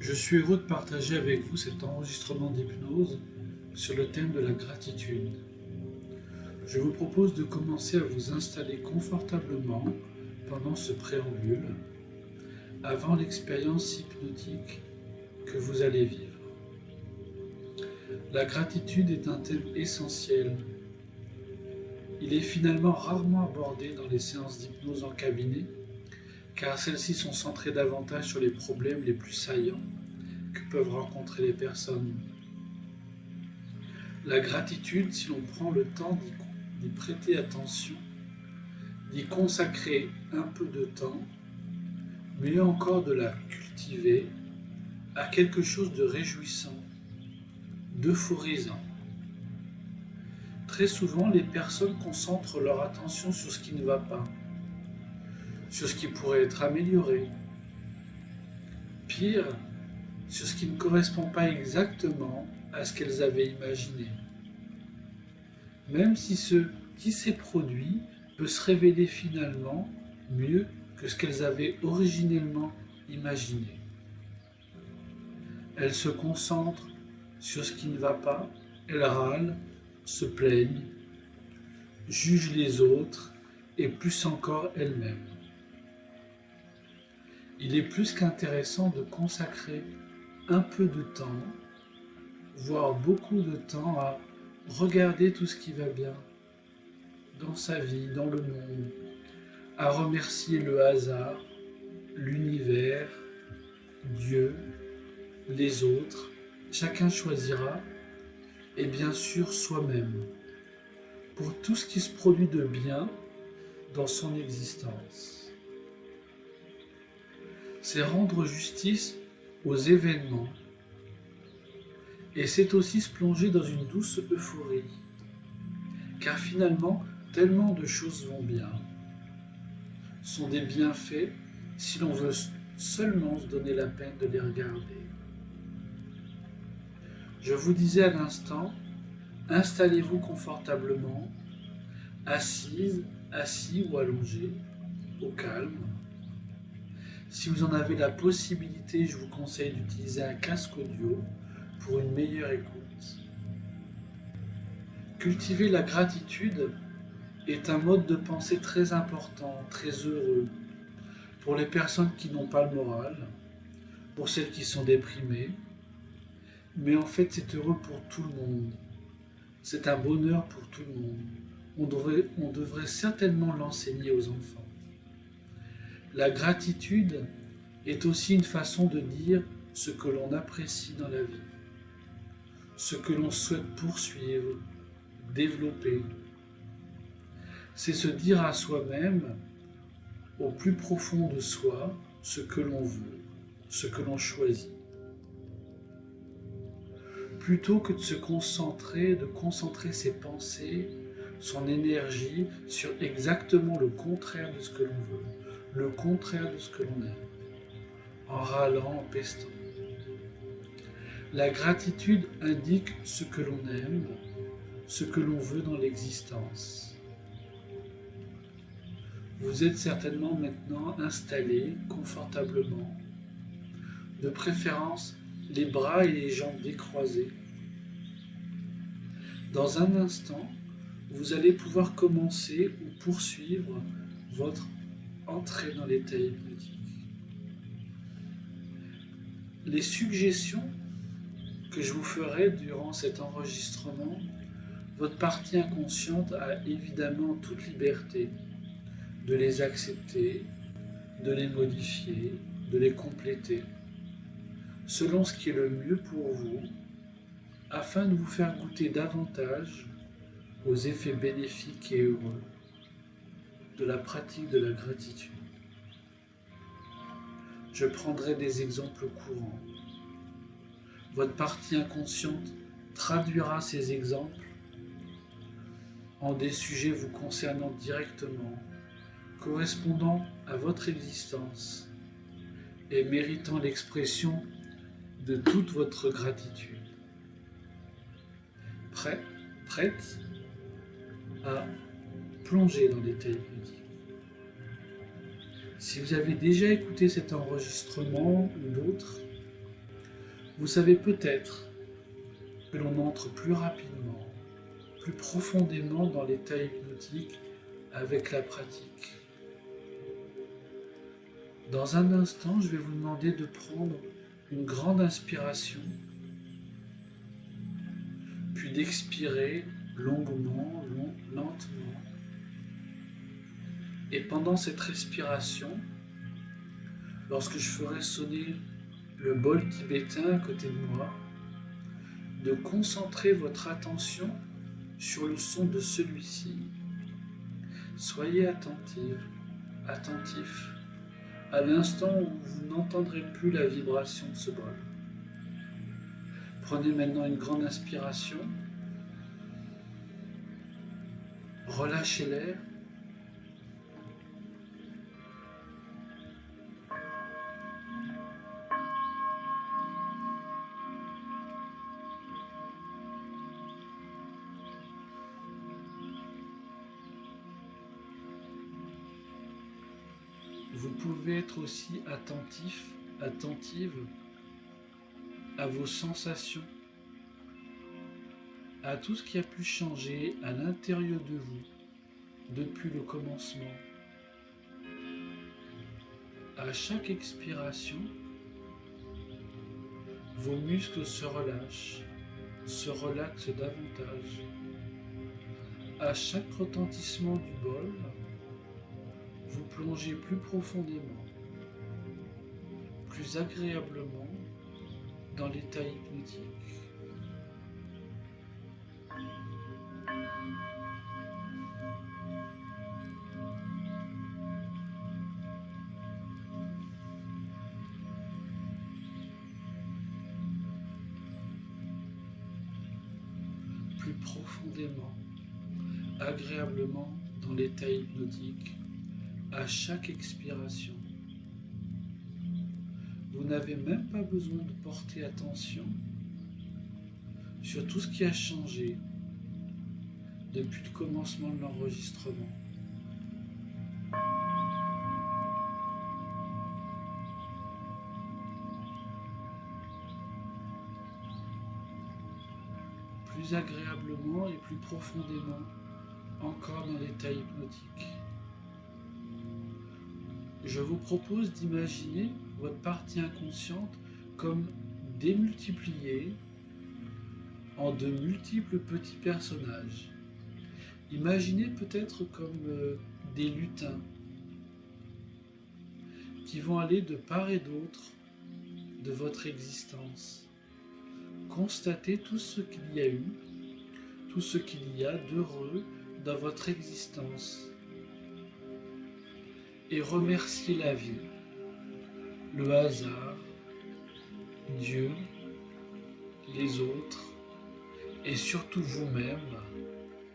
Je suis heureux de partager avec vous cet enregistrement d'hypnose sur le thème de la gratitude. Je vous propose de commencer à vous installer confortablement pendant ce préambule, avant l'expérience hypnotique que vous allez vivre. La gratitude est un thème essentiel. Il est finalement rarement abordé dans les séances d'hypnose en cabinet, car celles-ci sont centrées davantage sur les problèmes les plus saillants que peuvent rencontrer les personnes. La gratitude, si l'on prend le temps d'y prêter attention, d'y consacrer un peu de temps, mieux encore de la cultiver, a quelque chose de réjouissant, d'euphorisant. Très souvent, les personnes concentrent leur attention sur ce qui ne va pas, sur ce qui pourrait être amélioré. Pire, sur ce qui ne correspond pas exactement à ce qu'elles avaient imaginé. Même si ce qui s'est produit peut se révéler finalement mieux que ce qu'elles avaient originellement imaginé. Elles se concentrent sur ce qui ne va pas, elles râlent, se plaignent, jugent les autres et plus encore elles-mêmes. Il est plus qu'intéressant de consacrer un peu de temps, voire beaucoup de temps à regarder tout ce qui va bien dans sa vie, dans le monde, à remercier le hasard, l'univers, Dieu, les autres, chacun choisira, et bien sûr soi-même, pour tout ce qui se produit de bien dans son existence. C'est rendre justice aux événements, et c'est aussi se plonger dans une douce euphorie, car finalement, tellement de choses vont bien, sont des bienfaits si l'on veut seulement se donner la peine de les regarder. Je vous disais à l'instant, installez-vous confortablement, assise, assis ou allongé, au calme. Si vous en avez la possibilité, je vous conseille d'utiliser un casque audio pour une meilleure écoute. Cultiver la gratitude est un mode de pensée très important, très heureux, pour les personnes qui n'ont pas le moral, pour celles qui sont déprimées, mais en fait c'est heureux pour tout le monde. C'est un bonheur pour tout le monde. On devrait certainement l'enseigner aux enfants. La gratitude est aussi une façon de dire ce que l'on apprécie dans la vie, ce que l'on souhaite poursuivre, développer. C'est se dire à soi-même, au plus profond de soi, ce que l'on veut, ce que l'on choisit. Plutôt que de concentrer ses pensées, son énergie sur exactement le contraire de ce que l'on veut, le contraire de ce que l'on aime, en râlant, en pestant. La gratitude indique ce que l'on aime, ce que l'on veut dans l'existence. Vous êtes certainement maintenant installé confortablement, de préférence les bras et les jambes décroisés. Dans un instant, vous allez pouvoir commencer ou poursuivre votre entrée dans l'état hypnotique. Les suggestions que je vous ferai durant cet enregistrement, votre partie inconsciente a évidemment toute liberté de les accepter, de les modifier, de les compléter, selon ce qui est le mieux pour vous, afin de vous faire goûter davantage aux effets bénéfiques et heureux de la pratique de la gratitude. Je prendrai des exemples courants. Votre partie inconsciente traduira ces exemples en des sujets vous concernant directement, correspondant à votre existence et méritant l'expression de toute votre gratitude. Prête à plonger dans l'état hypnotique. Si vous avez déjà écouté cet enregistrement ou d'autres, Vous savez peut-être que l'on entre plus rapidement, plus profondément dans l'état hypnotique avec la pratique. Dans un instant, je vais vous demander de prendre une grande inspiration, puis d'expirer longuement, lentement. Et pendant cette respiration, lorsque je ferai sonner le bol tibétain à côté de moi, de concentrer votre attention sur le son de celui-ci. Soyez attentif à l'instant où vous n'entendrez plus la vibration de ce bol. Prenez maintenant une grande inspiration. Relâchez l'air. Vous pouvez être aussi attentive à vos sensations, à tout ce qui a pu changer à l'intérieur de vous depuis le commencement. À chaque expiration, vos muscles se relâchent, se relaxent davantage. À chaque retentissement du bol, vous plongez plus profondément, plus agréablement dans l'état hypnotique. Plus profondément, agréablement dans l'état hypnotique à chaque expiration. Vous n'avez même pas besoin de porter attention sur tout ce qui a changé depuis le commencement de l'enregistrement. Plus agréablement et plus profondément encore dans l'état hypnotique. Je vous propose d'imaginer votre partie inconsciente comme démultipliée en de multiples petits personnages. Imaginez peut-être comme des lutins qui vont aller de part et d'autre de votre existence. Constatez tout ce qu'il y a eu, tout ce qu'il y a d'heureux dans votre existence. Et remerciez la vie, le hasard, Dieu, les autres et surtout vous-même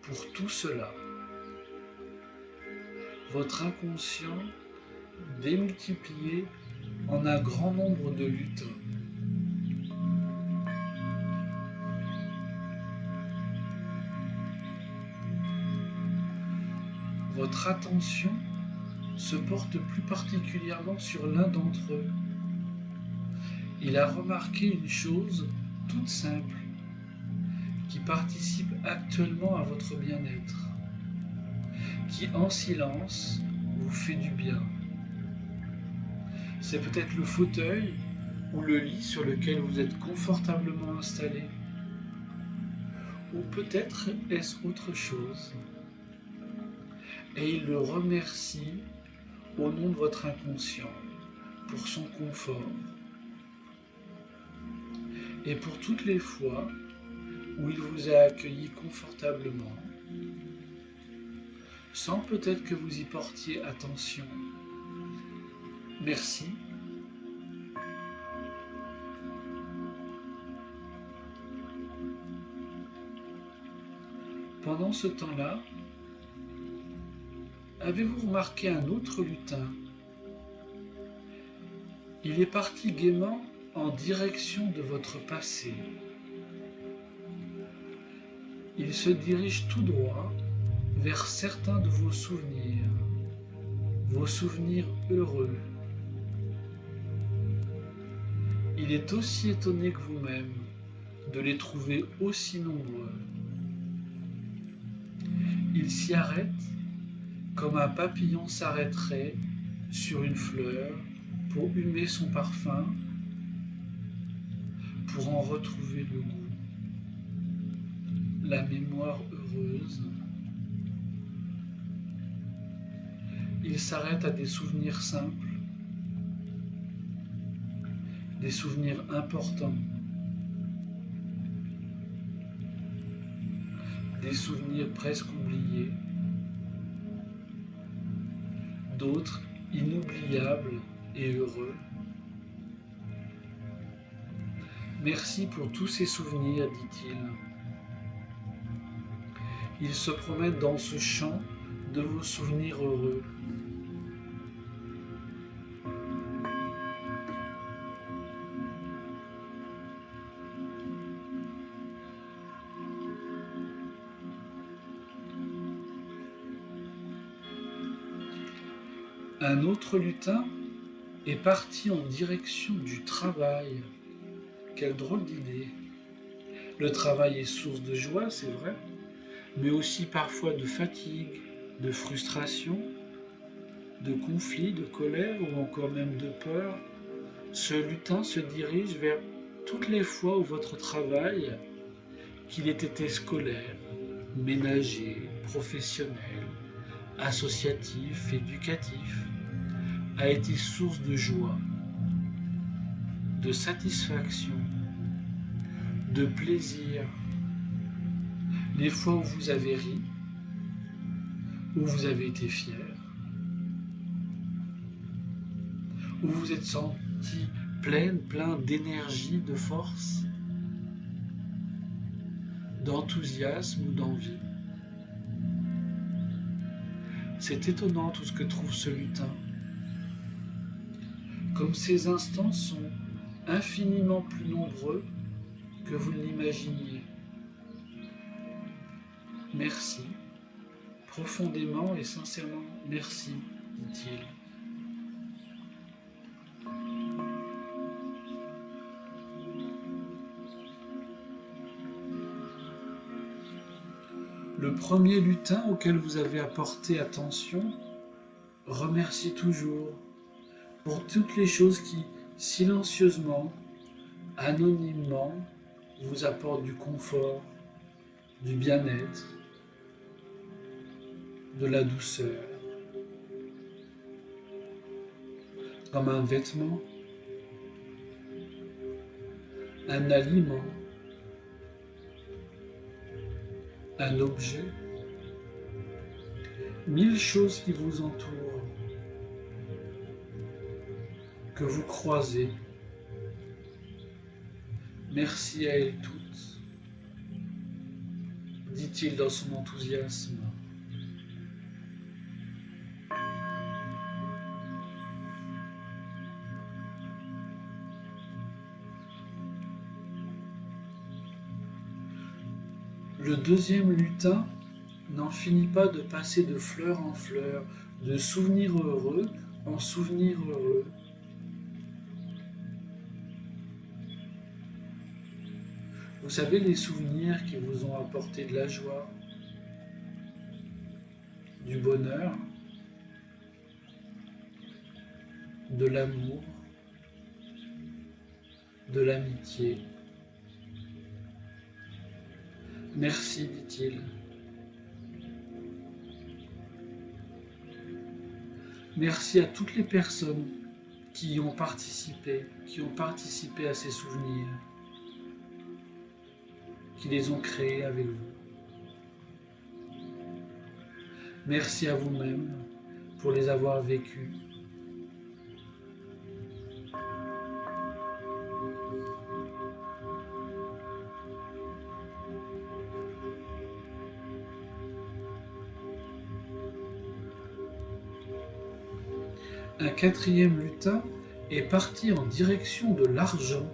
pour tout cela. Votre inconscient démultiplié en un grand nombre de lutins. Votre attention se porte plus particulièrement sur l'un d'entre eux. Il a remarqué une chose toute simple qui participe actuellement à votre bien-être, qui en silence vous fait du bien. C'est peut-être le fauteuil ou le lit sur lequel vous êtes confortablement installé, ou peut-être est-ce autre chose. Et il le remercie au nom de votre inconscient pour son confort et pour toutes les fois où il vous a accueilli confortablement sans peut-être que vous y portiez attention. Merci. Pendant ce temps-là, avez-vous remarqué un autre lutin? Il est parti gaiement en direction de votre passé. Il se dirige tout droit vers certains de vos souvenirs heureux. Il est aussi étonné que vous-même de les trouver aussi nombreux. Il s'y arrête comme un papillon s'arrêterait sur une fleur pour humer son parfum, pour en retrouver le goût, la mémoire heureuse. Il s'arrête à des souvenirs simples, des souvenirs importants, des souvenirs presque oubliés, d'autres inoubliables et heureux. Merci pour tous ces souvenirs, dit-il. Il se promène dans ce champ de vos souvenirs heureux. Un autre lutin est parti en direction du travail. Quelle drôle d'idée. Le travail est source de joie, c'est vrai, mais aussi parfois de fatigue, de frustration, de conflit, de colère ou encore même de peur. Ce lutin se dirige vers toutes les fois où votre travail, qu'il ait été scolaire, ménager, professionnel, associatif, éducatif, a été source de joie, de satisfaction, de plaisir. Les fois où vous avez ri, où vous avez été fier, où vous vous êtes senti plein d'énergie, de force, d'enthousiasme ou d'envie. C'est étonnant tout ce que trouve ce lutin. Comme ces instants sont infiniment plus nombreux que vous ne l'imaginiez. Merci, profondément et sincèrement merci, dit-il. Le premier lutin auquel vous avez apporté attention remercie toujours pour toutes les choses qui, silencieusement, anonymement, vous apportent du confort, du bien-être, de la douceur, comme un vêtement, un aliment, un objet, 1000 choses qui vous entourent, que vous croisez. Merci à elles toutes, dit-il dans son enthousiasme. Le deuxième lutin n'en finit pas de passer de fleur en fleur, de souvenir heureux en souvenir heureux. Vous savez, les souvenirs qui vous ont apporté de la joie, du bonheur, de l'amour, de l'amitié. Merci, dit-il. Merci à toutes les personnes qui ont participé à ces souvenirs, qui les ont créés avec vous. Merci à vous-même pour les avoir vécus. Un quatrième lutin est parti en direction de l'argent.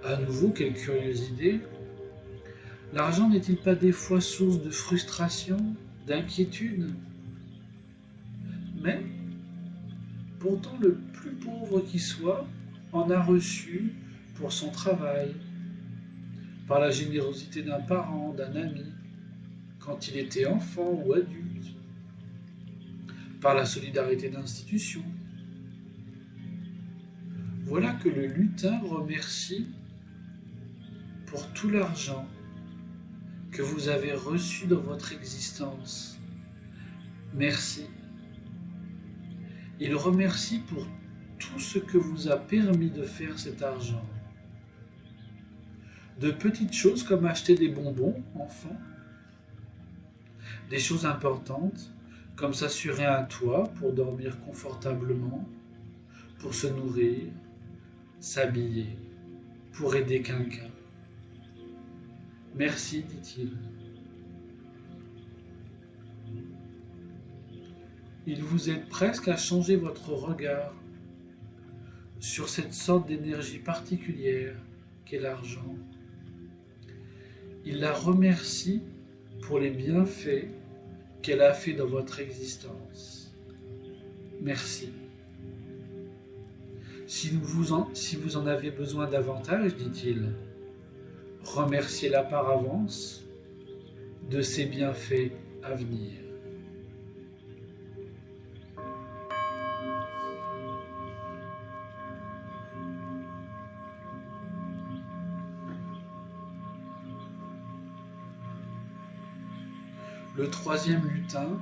À nouveau, quelle curieuse idée. L'argent n'est-il pas des fois source de frustration, d'inquiétude? Mais, pourtant le plus pauvre qui soit, en a reçu pour son travail, par la générosité d'un parent, d'un ami, quand il était enfant ou adulte, par la solidarité d'institutions. Voilà que le lutin remercie pour tout l'argent que vous avez reçu dans votre existence. Merci. Il remercie pour tout ce que vous a permis de faire cet argent. De petites choses comme acheter des bonbons, enfant. Des choses importantes comme s'assurer un toit pour dormir confortablement, pour se nourrir, s'habiller, pour aider quelqu'un. Merci, dit-il. Il vous aide presque à changer votre regard sur cette sorte d'énergie particulière qu'est l'argent. Il la remercie pour les bienfaits qu'elle a fait dans votre existence. Merci. Si vous en avez besoin davantage, dit-il, remerciez-la par avance de ses bienfaits à venir. Le troisième lutin,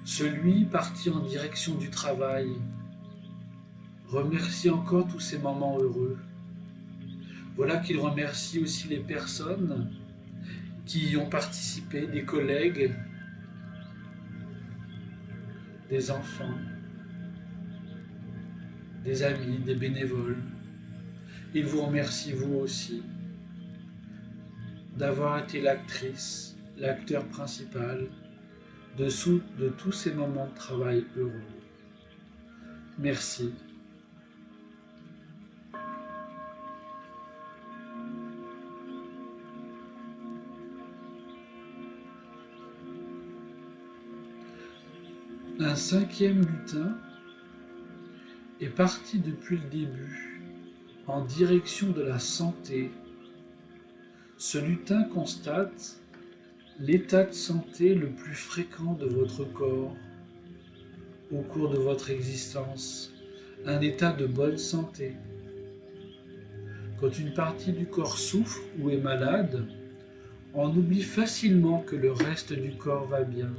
celui parti en direction du travail, remercie encore tous ces moments heureux. Voilà qu'il remercie aussi les personnes qui y ont participé, des collègues, des enfants, des amis, des bénévoles. Il vous remercie vous aussi d'avoir été l'actrice, l'acteur principal de tous ces moments de travail heureux. Merci. Un cinquième lutin est parti depuis le début en direction de la santé. Ce lutin constate l'état de santé le plus fréquent de votre corps au cours de votre existence, un état de bonne santé. Quand une partie du corps souffre ou est malade, on oublie facilement que le reste du corps va bien.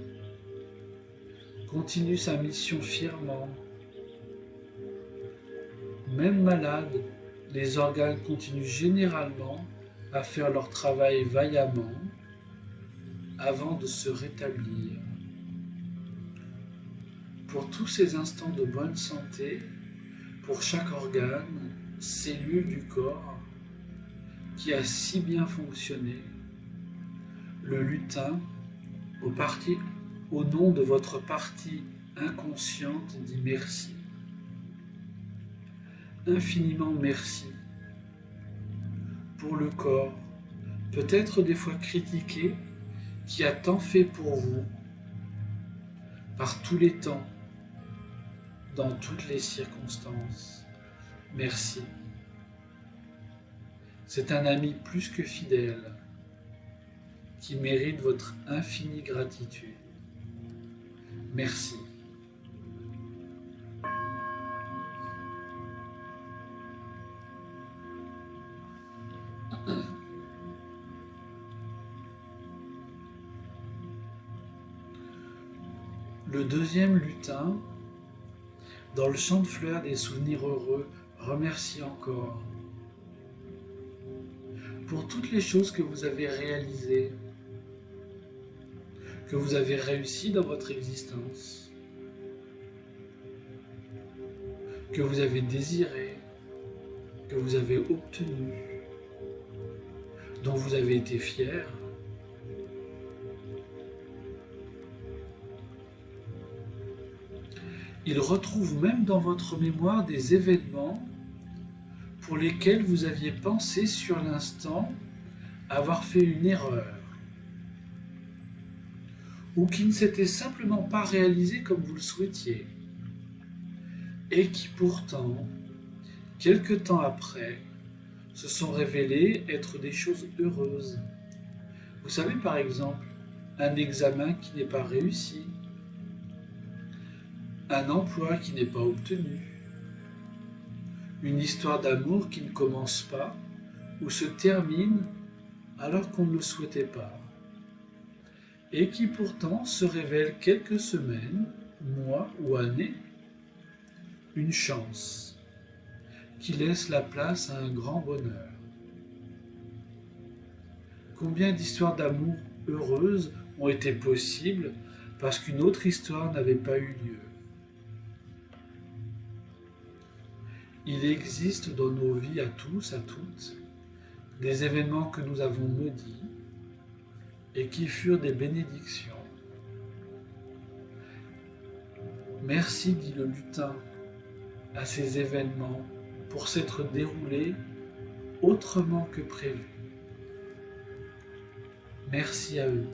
Continue sa mission fièrement. Même malade, les organes continuent généralement à faire leur travail vaillamment avant de se rétablir. Pour tous ces instants de bonne santé, pour chaque organe, cellule du corps qui a si bien fonctionné, le lutin, au nom de votre partie inconsciente, dit merci. Infiniment merci pour le corps, peut-être des fois critiqué, qui a tant fait pour vous, par tous les temps, dans toutes les circonstances. Merci. C'est un ami plus que fidèle, qui mérite votre infinie gratitude. Merci. Le deuxième lutin, dans le champ de fleurs des souvenirs heureux, remercie encore pour toutes les choses que vous avez réalisées, que vous avez réussi dans votre existence, que vous avez désiré, que vous avez obtenu, dont vous avez été fier. Il retrouve même dans votre mémoire des événements pour lesquels vous aviez pensé sur l'instant avoir fait une erreur, ou qui ne s'étaient simplement pas réalisés comme vous le souhaitiez, et qui pourtant quelque temps après, se sont révélées être des choses heureuses. Vous savez par exemple, un examen qui n'est pas réussi, un emploi qui n'est pas obtenu, une histoire d'amour qui ne commence pas ou se termine alors qu'on ne le souhaitait pas, et qui pourtant se révèle quelques semaines, mois ou années, une chance qui laisse la place à un grand bonheur. Combien d'histoires d'amour heureuses ont été possibles parce qu'une autre histoire n'avait pas eu lieu. Il existe dans nos vies à tous, à toutes, des événements que nous avons maudits et qui furent des bénédictions. Merci, dit le lutin, à ces événements pour s'être déroulés autrement que prévu. Merci à eux.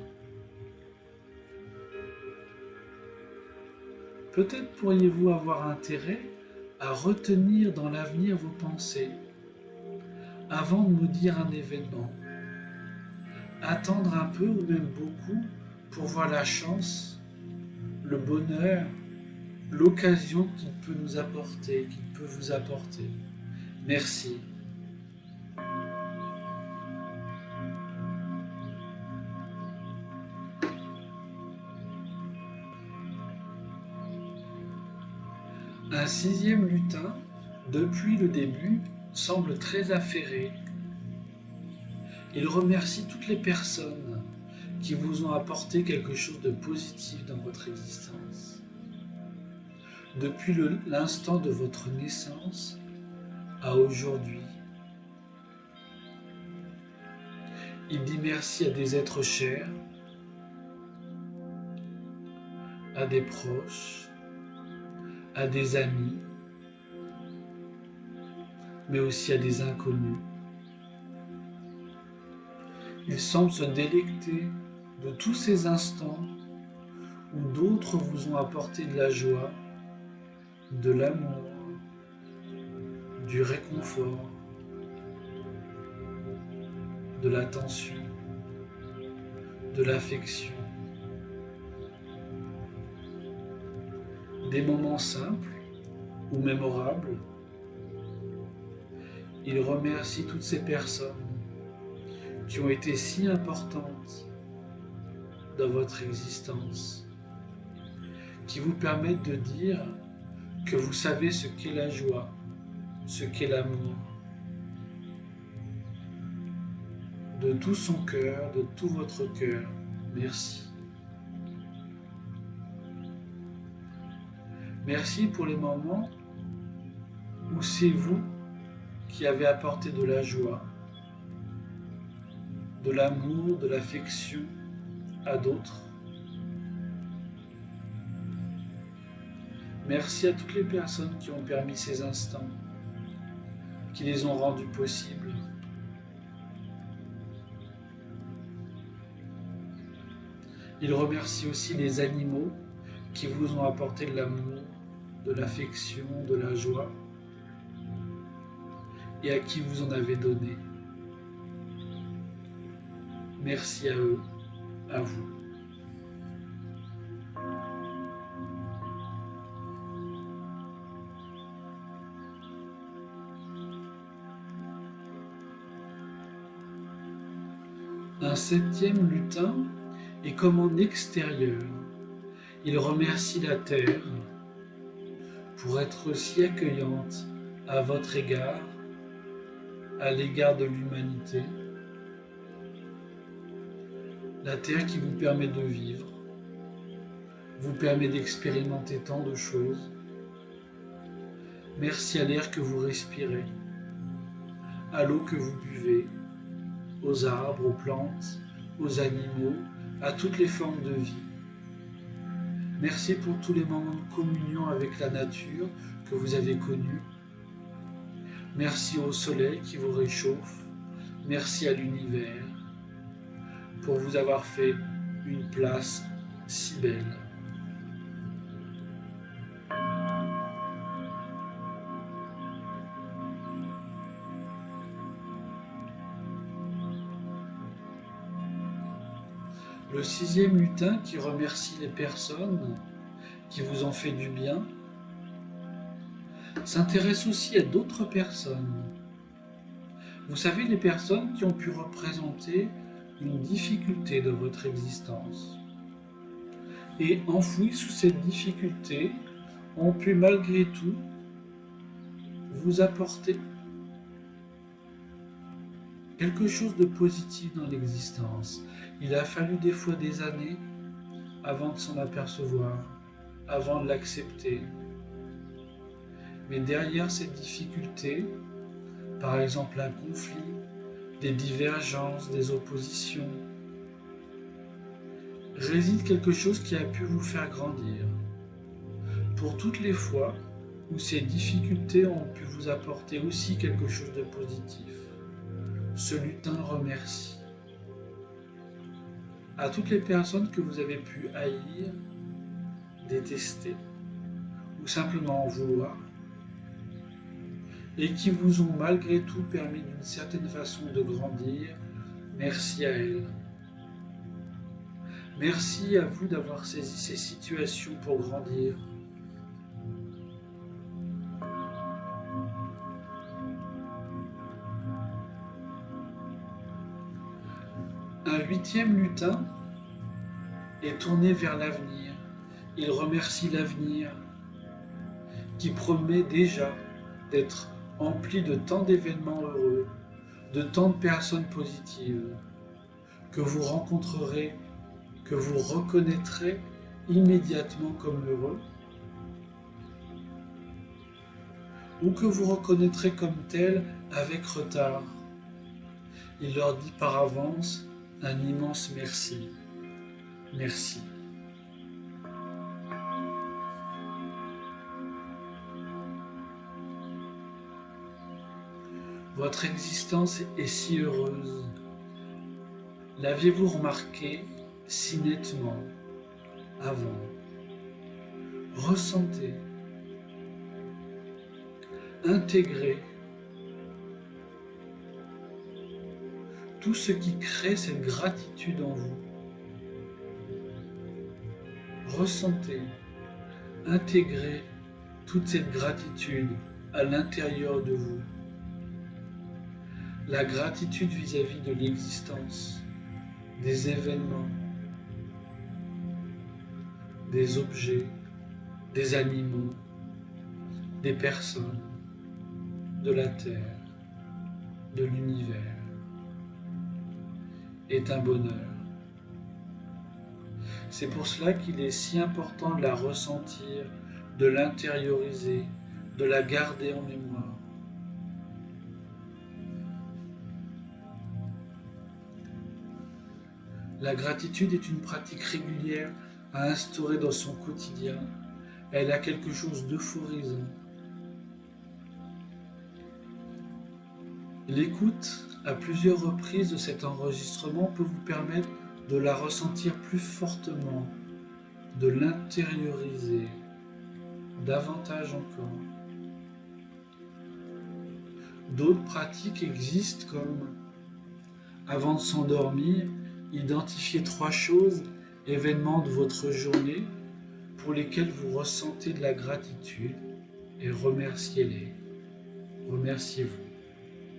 Peut-être pourriez-vous avoir intérêt à retenir dans l'avenir vos pensées avant de maudire un événement. Attendre un peu ou même beaucoup pour voir la chance, le bonheur, l'occasion qu'il peut nous apporter, qu'il peut vous apporter. Merci. Un sixième lutin, depuis le début, semble très affairé. Il remercie toutes les personnes qui vous ont apporté quelque chose de positif dans votre existence. Depuis l'instant de votre naissance à aujourd'hui. Il dit merci à des êtres chers, à des proches, à des amis, mais aussi à des inconnus. Il semble se délecter de tous ces instants où d'autres vous ont apporté de la joie, de l'amour, du réconfort, de l'attention, de l'affection. Des moments simples ou mémorables. Il remercie toutes ces personnes qui ont été si importantes dans votre existence, qui vous permettent de dire que vous savez ce qu'est la joie, ce qu'est l'amour. De tout son cœur, de tout votre cœur, merci. Merci pour les moments où c'est vous qui avez apporté de la joie, de l'amour, de l'affection à d'autres. Merci à toutes les personnes qui ont permis ces instants, qui les ont rendus possibles. Il remercie aussi les animaux qui vous ont apporté de l'amour, de l'affection, de la joie, et à qui vous en avez donné. Merci à eux, à vous. Un septième lutin est comme en extérieur. Il remercie la terre pour être si accueillante à votre égard, à l'égard de l'humanité. La terre qui vous permet de vivre, vous permet d'expérimenter tant de choses. Merci à l'air que vous respirez, à l'eau que vous buvez, aux arbres, aux plantes, aux animaux, à toutes les formes de vie. Merci pour tous les moments de communion avec la nature que vous avez connus. Merci au soleil qui vous réchauffe. Merci à l'univers pour vous avoir fait une place si belle. Le sixième lutin qui remercie les personnes qui vous ont fait du bien s'intéresse aussi à d'autres personnes. Vous savez, les personnes qui ont pu représenter une difficulté de votre existence. Et enfouies sous cette difficulté, ont pu malgré tout vous apporter quelque chose de positif dans l'existence. Il a fallu des fois des années avant de s'en apercevoir, avant de l'accepter. Mais derrière cette difficulté, par exemple un conflit, des divergences, des oppositions, réside quelque chose qui a pu vous faire grandir. Pour toutes les fois où ces difficultés ont pu vous apporter aussi quelque chose de positif, ce lutin remercie. À toutes les personnes que vous avez pu haïr, détester ou simplement en vouloir, et qui vous ont malgré tout permis d'une certaine façon de grandir, merci à elles. Merci à vous d'avoir saisi ces situations pour grandir. Un huitième lutin est tourné vers l'avenir. Il remercie l'avenir qui promet déjà d'être empli de tant d'événements heureux, de tant de personnes positives que vous rencontrerez, que vous reconnaîtrez immédiatement comme heureux, ou que vous reconnaîtrez comme tel avec retard. Il leur dit par avance un immense merci. Merci. Votre existence est si heureuse. L'aviez-vous remarqué si nettement avant? Ressentez, intégrez tout ce qui crée cette gratitude en vous. Ressentez, intégrez toute cette gratitude à l'intérieur de vous. La gratitude vis-à-vis de l'existence, des événements, des objets, des animaux, des personnes, de la terre, de l'univers, est un bonheur. C'est pour cela qu'il est si important de la ressentir, de l'intérioriser, de la garder en mémoire. La gratitude est une pratique régulière à instaurer dans son quotidien. Elle a quelque chose d'euphorisant. L'écoute à plusieurs reprises de cet enregistrement peut vous permettre de la ressentir plus fortement, de l'intérioriser davantage encore. D'autres pratiques existent comme, avant de s'endormir, identifiez 3 choses, événements de votre journée pour lesquels vous ressentez de la gratitude et remerciez-les. Remerciez-vous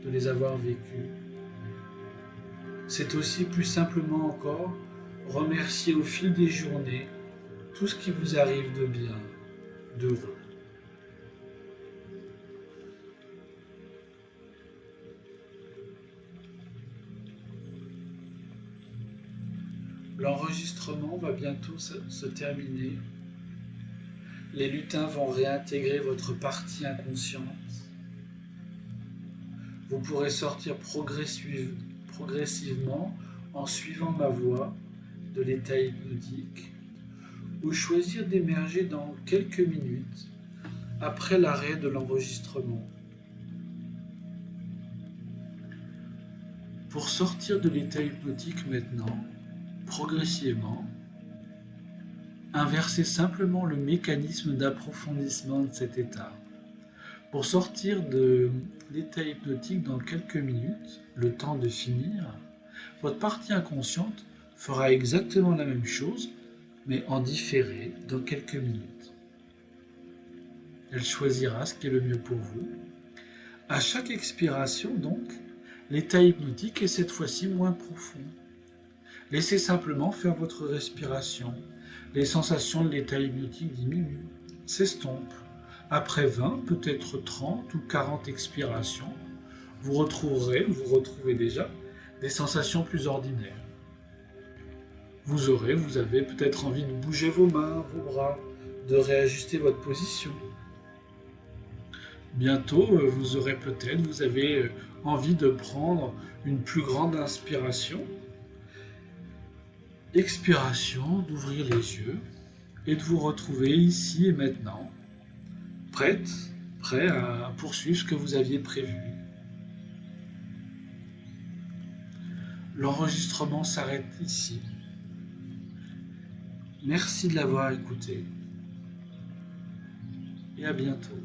de les avoir vécus. C'est aussi plus simplement encore remercier au fil des journées tout ce qui vous arrive de bien, d'heureux. L'enregistrement va bientôt se terminer. Les lutins vont réintégrer votre partie inconsciente. Vous pourrez sortir progressivement en suivant ma voie de l'état hypnotique ou choisir d'émerger dans quelques minutes après l'arrêt de l'enregistrement. Pour sortir de l'état hypnotique maintenant, progressivement, inversez simplement le mécanisme d'approfondissement de cet état. Pour sortir de l'état hypnotique dans quelques minutes, le temps de finir, votre partie inconsciente fera exactement la même chose, mais en différé dans quelques minutes. Elle choisira ce qui est le mieux pour vous. À chaque expiration, donc, l'état hypnotique est cette fois-ci moins profond. Laissez simplement faire votre respiration. Les sensations de l'état hypnotique diminuent, s'estompent. Après 20, peut-être 30 ou 40 expirations, vous retrouvez déjà des sensations plus ordinaires. Vous avez peut-être envie de bouger vos mains, vos bras, de réajuster votre position. Bientôt, vous avez envie de prendre une plus grande inspiration, expiration, d'ouvrir les yeux et de vous retrouver ici et maintenant, prêt à poursuivre ce que vous aviez prévu. L'enregistrement s'arrête ici. Merci de l'avoir écouté et à bientôt.